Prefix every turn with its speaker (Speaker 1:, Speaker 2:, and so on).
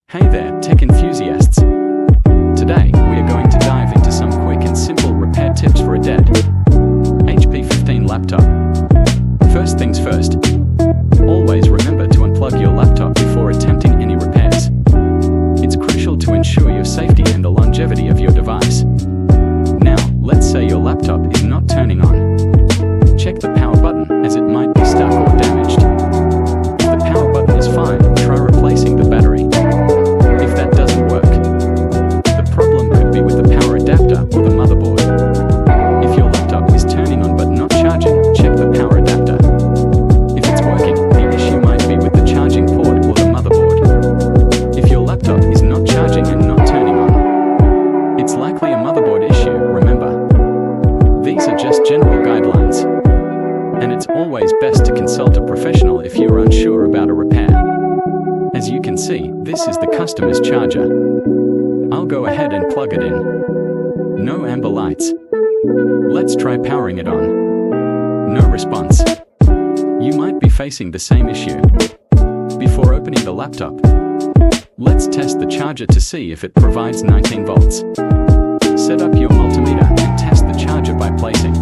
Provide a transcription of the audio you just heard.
Speaker 1: Hey there, tech enthusiasts! Today, we are going to dive into some quick and simple repair tips for a dead HP 15 laptop. First things first, always remember to unplug your laptop before attempting any repairs. It's crucial to ensure your safety and the longevity of your device. Now, let's say your laptop is not turning on. Check the power button, as it might be stuck or damaged. If the power button is fine, try replacing the battery. If that doesn't work, the problem could be with the power adapter or the motherboard. If your laptop is turning on but not charging, check the power adapter. If it's working, the issue might be with the charging port or the motherboard. If your laptop is not charging and not turning on, it's likely a motherboard issue, remember. These are just general guidelines, and it's always best to consult a professional if you're unsure about a repair. As you can see, this is the customer's charger. I'll go ahead and plug it in. No amber lights. Let's try powering it on. No response. You might be facing the same issue. Before opening the laptop, let's test the charger to see if it provides 19 volts. Set up your multimeter and test the charger by placing